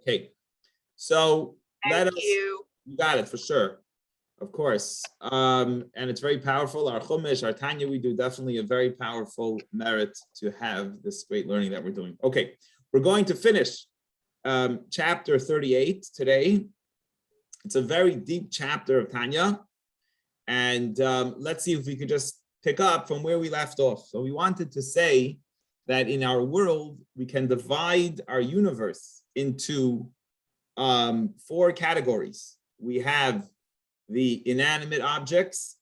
Okay, so Thank you. You got it for sure, of course. And it's very powerful. Our Chumash, our Tanya, we do definitely a very powerful merit to have this great learning that we're doing. Okay, we're going to finish chapter 38 today. It's a very deep chapter of Tanya. And let's see if we could just pick up from where we left off. So we wanted to say that in our world, we can divide our universe into 4 categories. We have the inanimate objects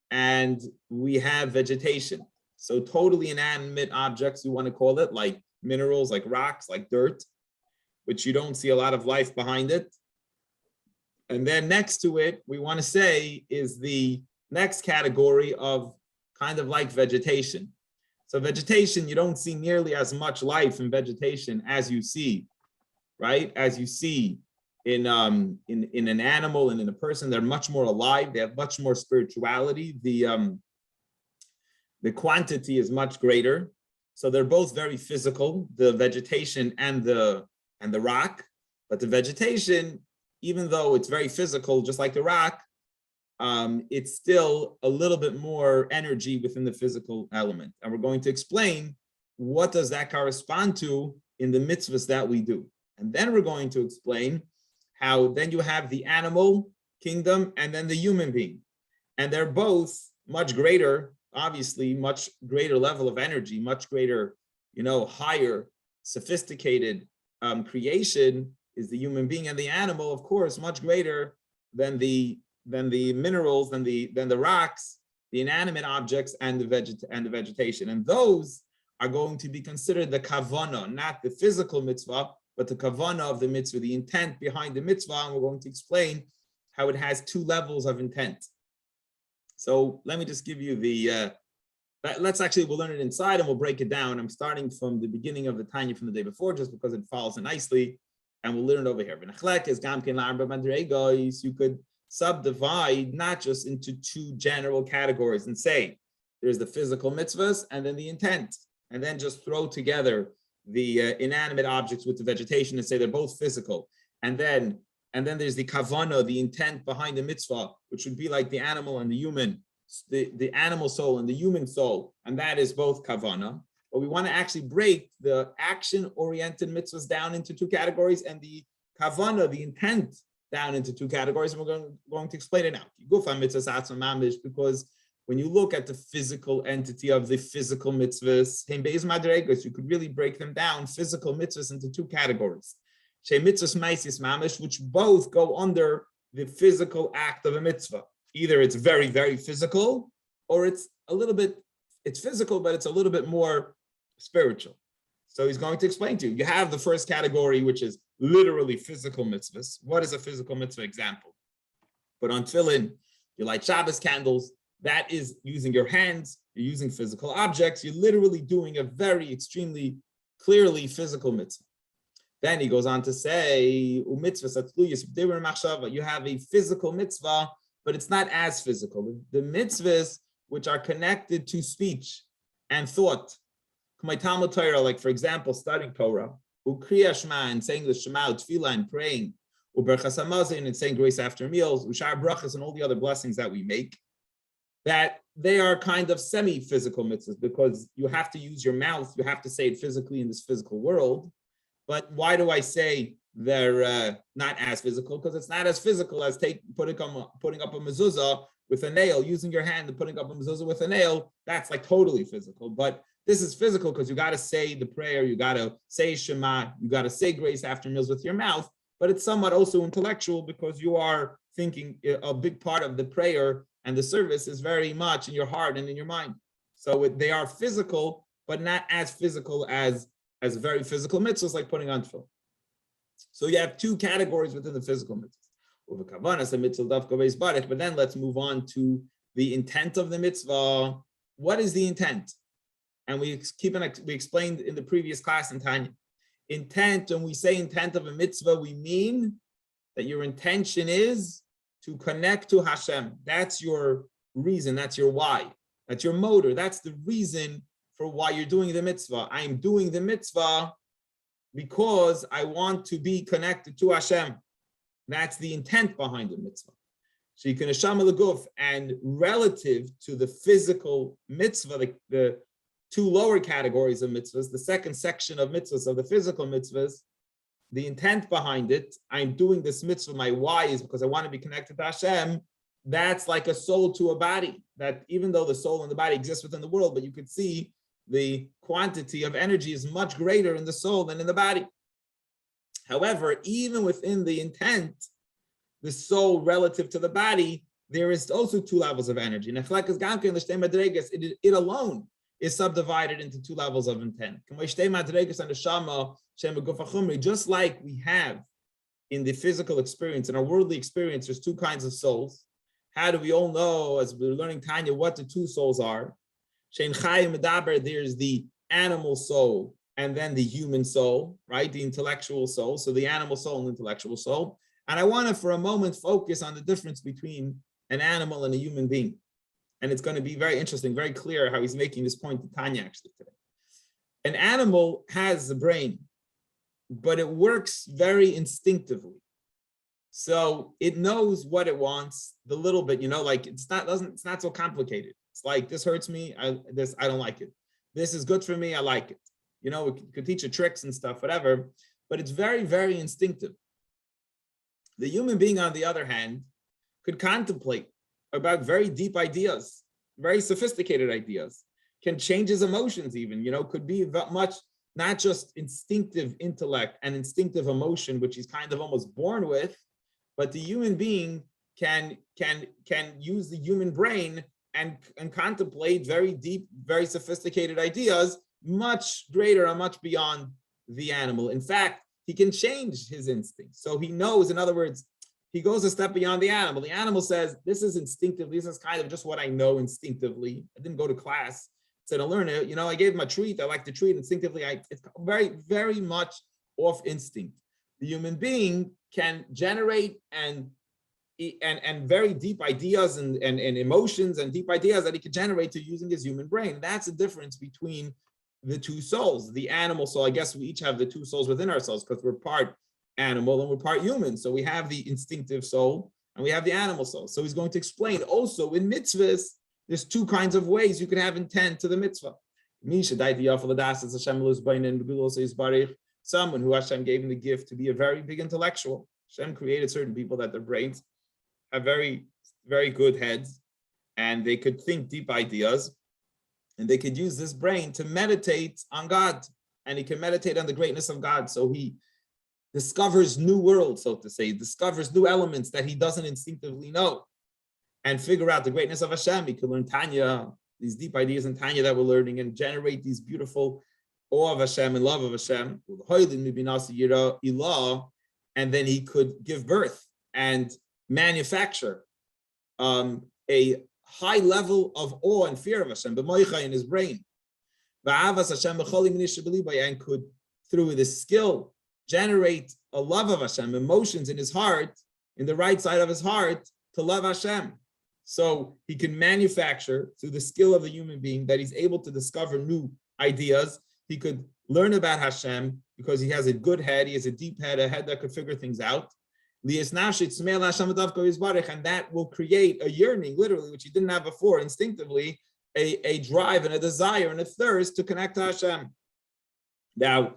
and we have vegetation. So totally inanimate objects, you want to call it, like minerals, like rocks, like dirt, which you don't see a lot of life behind it. And then next to it, we want to say is the next category of kind of like vegetation. So vegetation, you don't see nearly as much life in vegetation as you see, right? As you see in an animal and in a person. They're much more alive. They have much more spirituality. The quantity is much greater. So they're both very physical, the vegetation and the rock. But the vegetation, even though it's very physical, just like the rock, it's still a little bit more energy within the physical element. And we're going to explain what does that correspond to in the mitzvahs that we do. And then we're going to explain how then you have the animal kingdom and then the human being. And they're both much greater, obviously, much greater level of energy, much greater, higher, sophisticated creation is the human being, and the animal, of course, much greater than the minerals, than the rocks, the inanimate objects, and the vegetation. And those are going to be considered the kavanah, not the physical mitzvah, but the kavanah of the mitzvah, the intent behind the mitzvah. And we're going to explain how it has 2 levels of intent. So let me just give you we'll learn it inside and we'll break it down. I'm starting from the beginning of the Tanya from the day before, just because it follows it nicely. And we'll learn it over here. You could subdivide not just into 2 general categories and say there's the physical mitzvahs and then the intent, and then just throw together the inanimate objects with the vegetation and say they're both physical. And then there's the kavanah, the intent behind the mitzvah, which would be like the animal and the human, the animal soul and the human soul, and that is both kavanah. But we want to actually break the action-oriented mitzvahs down into 2 categories and the kavanah, the intent, down into 2 categories. And we're going to explain it now. Because when you look at the physical entity of the physical mitzvahs, you could really break them down, physical mitzvahs, into 2 categories. Which both go under the physical act of a mitzvah. Either it's very, very physical, or it's physical, but it's a little bit more spiritual. So he's going to explain to you. You have the first category, which is literally physical mitzvahs. What is a physical mitzvah example? Put on tefillin, you light Shabbos candles. That is using your hands, you're using physical objects, you're literally doing a very extremely clearly physical mitzvah. Then he goes on to say, you have a physical mitzvah, but it's not as physical. The mitzvahs which are connected to speech and thought, like for example, studying Torah, and saying the Shema, Tefillah, and praying, and saying grace after meals, ushar brachas, and all the other blessings that we make, that they are kind of semi-physical mitzvahs because you have to use your mouth, you have to say it physically in this physical world. But why do I say they're not as physical? Because it's not as physical as putting up a mezuzah with a nail, using your hand and putting up a mezuzah with a nail. That's like totally physical. But this is physical because you got to say the prayer, you got to say Shema, you got to say grace after meals with your mouth. But it's somewhat also intellectual because you are thinking a big part of the prayer and the service is very much in your heart and in your mind. So they are physical, but not as physical as very physical mitzvahs like putting on tefillin. So you have 2 categories within the physical mitzvahs. But then let's move on to the intent of the mitzvah. What is the intent? And we explained in the previous class in Tanya. Intent, when we say intent of a mitzvah, we mean that your intention is to connect to Hashem. That's your reason, that's your why, that's your motor, that's the reason for why you're doing the mitzvah. I'm doing the mitzvah because I want to be connected to Hashem. That's the intent behind the mitzvah. So you can neshama l'guf, and relative to the physical mitzvah, the two lower categories of mitzvahs, the second section of mitzvahs, of the physical mitzvahs, the intent behind it, I'm doing this mitzvah, my why is because I want to be connected to Hashem. That's like a soul to a body, that even though the soul and the body exist within the world, but you could see the quantity of energy is much greater in the soul than in the body. However, even within the intent, the soul relative to the body, there is also two levels of energy. It alone is subdivided into two levels of intent. Just like we have in the physical experience, in our worldly experience, there's two kinds of souls. How do we all know, as we're learning Tanya, what the two souls are? There's the animal soul and then the human soul, right? The intellectual soul. So the animal soul and intellectual soul. And I want to, for a moment, focus on the difference between an animal and a human being. And it's going to be very interesting, very clear how he's making this point to Tanya actually today. An animal has a brain, but it works very instinctively. So it knows what it wants, the little bit, like it's not so complicated. It's like, this hurts me, I don't like it. This is good for me, I like it. We could teach you tricks and stuff, whatever, but it's very, very instinctive. The human being, on the other hand, could contemplate about very deep ideas, very sophisticated ideas, can change his emotions even, could be much, not just instinctive intellect and instinctive emotion, which he's kind of almost born with, but the human being can use the human brain and contemplate very deep, very sophisticated ideas, much greater and much beyond the animal. In fact, he can change his instincts. So he knows, in other words, he goes a step beyond the animal. The animal says, this is instinctively, this is kind of just what I know instinctively. I didn't go to class, said I learned it. I gave him a treat. I like the treat instinctively. It's very, very much off instinct. The human being can generate and very deep ideas and emotions and deep ideas that he can generate to using his human brain. That's the difference between the two souls. The animal soul, I guess we each have the two souls within ourselves because we're part animal and we're part human. So we have the instinctive soul and we have the animal soul. So he's going to explain also in mitzvahs, there's two kinds of ways you can have intent to the mitzvah. Someone who Hashem gave him the gift to be a very big intellectual. Hashem created certain people that their brains have very, very good heads and they could think deep ideas and they could use this brain to meditate on God, and he can meditate on the greatness of God. So he discovers new worlds, so to say, discovers new elements that he doesn't instinctively know and figure out the greatness of Hashem. He could learn Tanya, these deep ideas in Tanya that we're learning, and generate these beautiful awe of Hashem and love of Hashem. And then he could give birth and manufacture a high level of awe and fear of Hashem, in his brain. And could, through this skill, generate a love of Hashem, emotions in his heart, in the right side of his heart, to love Hashem. So he can manufacture, through the skill of the human being, that he's able to discover new ideas. He could learn about Hashem because he has a good head, he has a deep head, a head that could figure things out. And that will create a yearning, literally, which he didn't have before, instinctively, a drive and a desire and a thirst to connect to Hashem. Now,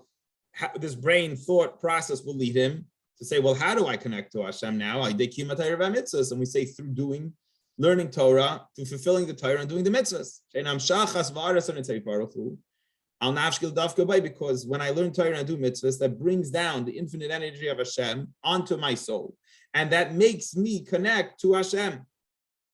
this brain thought process will lead him to say, well, how do I connect to Hashem now? And we say through learning Torah, through fulfilling the Torah and doing the mitzvahs. Because when I learn Torah and do mitzvahs, that brings down the infinite energy of Hashem onto my soul. And that makes me connect to Hashem.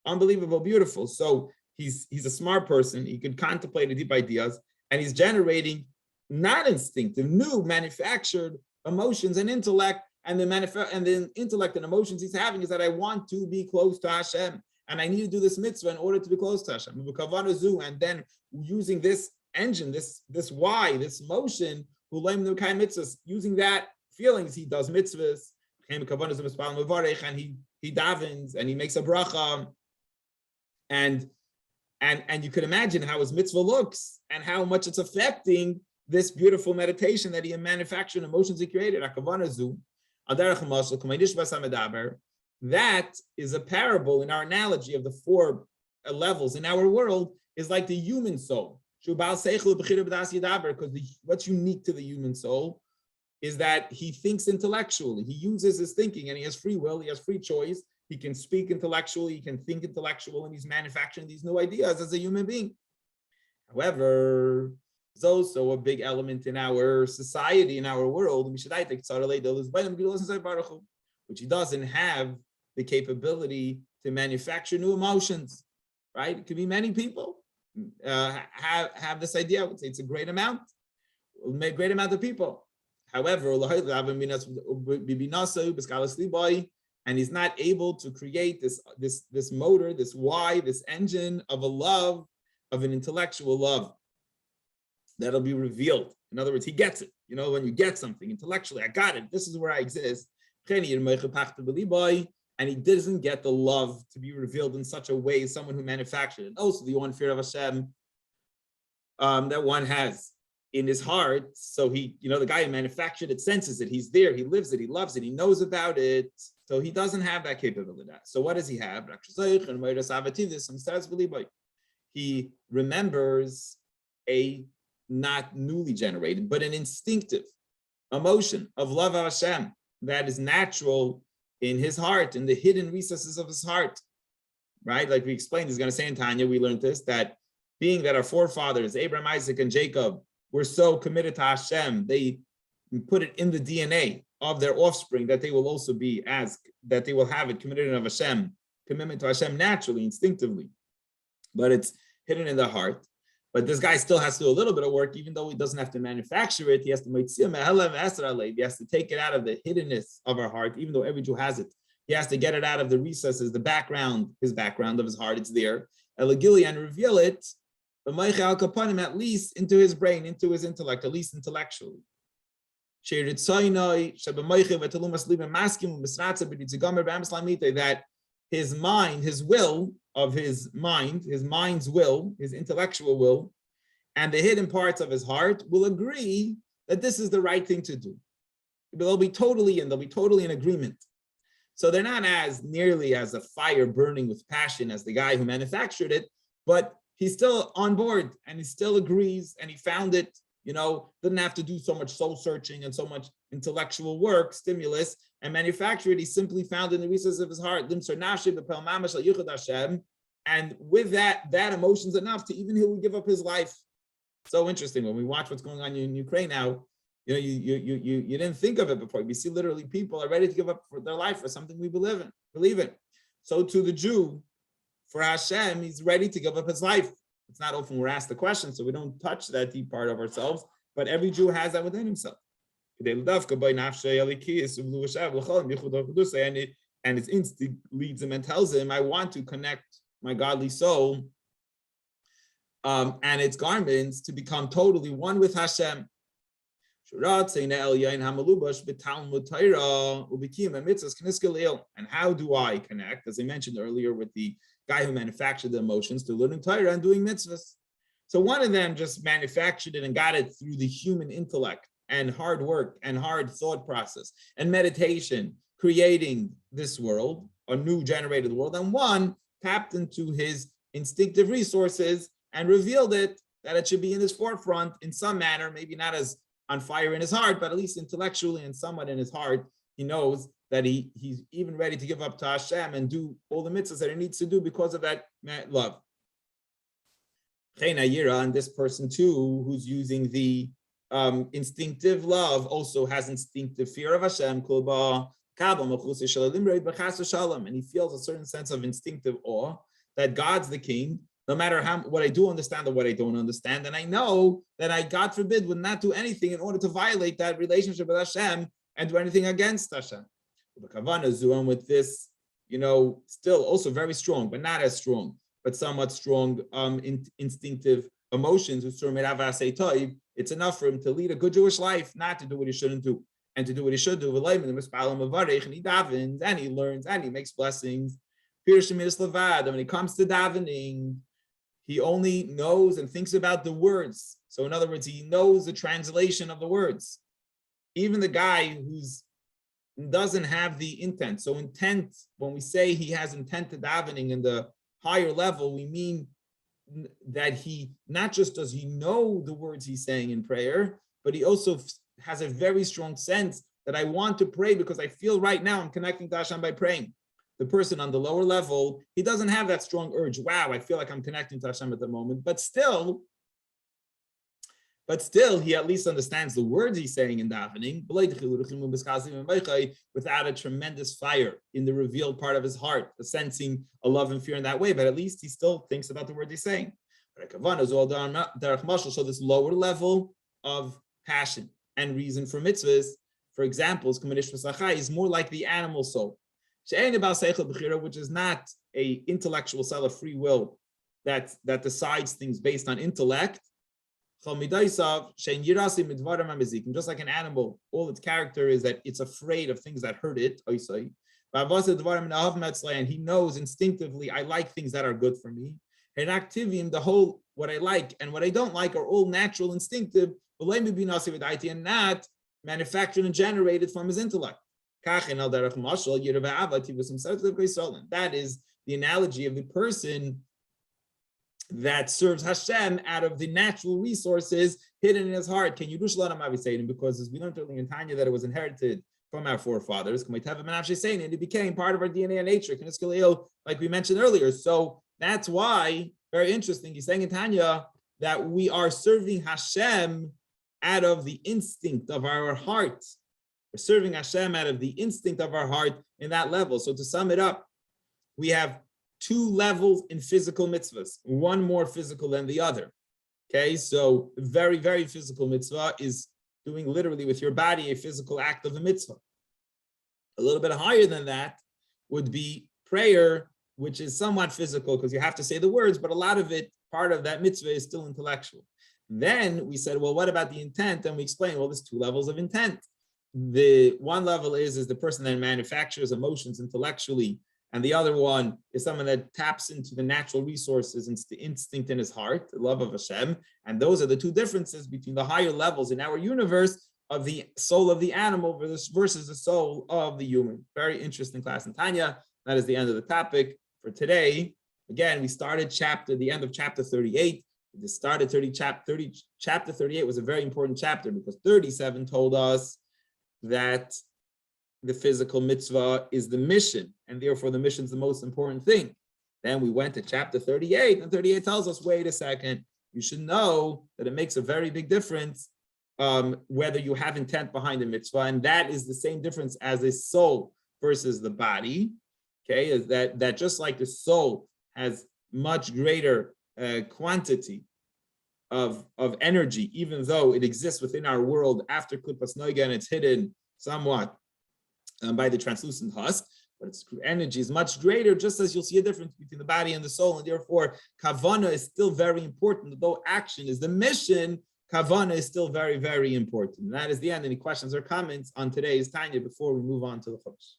Unbelievable, beautiful. So he's a smart person. He could contemplate the deep ideas, and he's generating not instinctive, new manufactured emotions and intellect. And the intellect and emotions he's having is that I want to be close to Hashem. And I need to do this mitzvah in order to be close to Hashem. And then using this engine, this why, this motion, using that feelings, he does mitzvahs, and he davens, and he makes a bracha, and you can imagine how his mitzvah looks and how much it's affecting this beautiful meditation that he manufactured, emotions he created. That is a parable in our analogy of the four levels in our world is like the human soul. Because what's unique to the human soul is that he thinks intellectually. He uses his thinking and he has free will, he has free choice. He can speak intellectually, he can think intellectually, and he's manufacturing these new ideas as a human being. However, there's also a big element in our society, in our world, which he doesn't have the capability to manufacture new emotions, right? It could be many people have this idea. I would say it's a great amount of people. However, and he's not able to create this motor, this why, this engine of a love, of an intellectual love that'll be revealed. In other words, he gets it. You know, when you get something intellectually, I got it. This is where I exist. And he doesn't get the love to be revealed in such a way as someone who manufactured it. Also, the one fear of Hashem that one has in his heart. So he, the guy who manufactured it senses it. He's there. He lives it. He loves it. He knows about it. So he doesn't have that capability. So what does he have? He remembers a not newly generated, but an instinctive emotion of love of Hashem that is natural in his heart, in the hidden recesses of his heart, right? Like we explained, he's going to say in Tanya, we learned this, that being that our forefathers, Abraham, Isaac, and Jacob, were so committed to Hashem, they put it in the DNA of their offspring that they will also be that they will have it committed of Hashem, commitment to Hashem naturally, instinctively, but it's hidden in the heart. But this guy still has to do a little bit of work, even though he doesn't have to manufacture it. He has to take it out of the hiddenness of our heart, even though every Jew has it. He has to get it out of the recesses, the background, his background of his heart. It's there. And reveal it, at least into his brain, into his intellect, at least intellectually. That his mind, his will of his mind, his mind's will, his intellectual will, and the hidden parts of his heart will agree that this is the right thing to do. They'll be totally in agreement. So they're not as nearly as a fire burning with passion as the guy who manufactured it, but he's still on board and he still agrees and he found it, didn't have to do so much soul searching and so much intellectual work, stimulus, and manufacture it. He simply found in the recesses of his heart. And with that emotion's enough to even he will give up his life. So interesting when we watch what's going on in Ukraine now. You didn't think of it before. We see literally people are ready to give up for their life for something we believe in. So to the Jew, for Hashem, he's ready to give up his life. It's not often we're asked the question, so we don't touch that deep part of ourselves, but every Jew has that within himself. And his instinct leads him and tells him, I want to connect my godly soul and its garments to become totally one with Hashem. And how do I connect, as I mentioned earlier, with the guy who manufactured the emotions, to learning Torah and doing mitzvahs? So one of them just manufactured it and got it through the human intellect and hard work and hard thought process and meditation, creating this world, a new generated world. And one tapped into his instinctive resources and revealed it, that it should be in his forefront in some manner, maybe not as on fire in his heart, but at least intellectually and somewhat in his heart, he knows that he's even ready to give up to Hashem and do all the mitzvahs that he needs to do because of that love. And this person too, who's using the instinctive love, also has instinctive fear of Hashem, and he feels a certain sense of instinctive awe that God's the king, no matter what I do understand or what I don't understand. And I know that I, God forbid, would not do anything in order to violate that relationship with Hashem and do anything against Hashem. With this, still also very strong, but not as strong, but somewhat strong instinctive emotions, it's enough for him to lead a good Jewish life, not to do what he shouldn't do, and to do what he should do. And he davens, and he learns, and he makes blessings. When it comes to davening, he only knows and thinks about the words. So in other words, he knows the translation of the words. Even the guy who's doesn't have the intent. So intent, when we say he has intent to davening in the higher level, we mean that he not just does he know the words he's saying in prayer, but he also has a very strong sense that I want to pray because I feel right now I'm connecting to Hashem by praying. The person on the lower level, he doesn't have that strong urge. Wow, I feel like I'm connecting to Hashem at the moment. But still, he at least understands the words he's saying in davening without a tremendous fire in the revealed part of his heart, the sensing a love and fear in that way. But at least he still thinks about the words he's saying. So this lower level of passion and reason for mitzvahs, for example, is more like the animal soul, which is not a intellectual cell of free will that decides things based on intellect. Just like an animal, all its character is that it's afraid of things that hurt it. And he knows instinctively, I like things that are good for me. The whole, what I like and what I don't like are all natural, instinctive, and not manufactured and generated from his intellect. That is the analogy of the person that serves Hashem out of the natural resources hidden in his heart. Can you do Shalom Avisadim? Because as we learned earlier in Tanya that it was inherited from our forefathers, and it became part of our DNA and nature, like we mentioned earlier. So that's why, very interesting, he's saying in Tanya that we are serving Hashem out of the instinct of our heart. We're serving Hashem out of the instinct of our heart in that level. So to sum it up, we have two levels in physical mitzvahs, one more physical than the other. Okay, so very, very physical mitzvah is doing literally with your body a physical act of a mitzvah. A little bit higher than that would be prayer, which is somewhat physical because you have to say the words, but a lot of it, part of that mitzvah is still intellectual. Then we said, well, what about the intent? And we explained, well, there's two levels of intent. The one level is the person that manufactures emotions intellectually, and the other one is someone that taps into the natural resources and the instinct in his heart, the love of Hashem. And those are the two differences between the higher levels in our universe of the soul of the animal versus the soul of the human. Very interesting class in Tanya. That is the end of the topic for today. Again, we started the end of chapter 38. We started chapter 38 was a very important chapter because 37 told us that the physical mitzvah is the mission, and therefore the mission is the most important thing. Then we went to chapter 38, and 38 tells us, wait a second, you should know that it makes a very big difference whether you have intent behind the mitzvah, and that is the same difference as a soul versus the body. Okay, is that just like the soul has much greater quantity of energy, even though it exists within our world after Klippas Noga and it's hidden somewhat by the translucent husk, but its energy is much greater, just as you'll see a difference between the body and the soul, and therefore kavana is still very important. Though action is the mission, kavana is still very, very important. And that is the end. Any questions or comments on today's Tanya before we move on to the Chumash?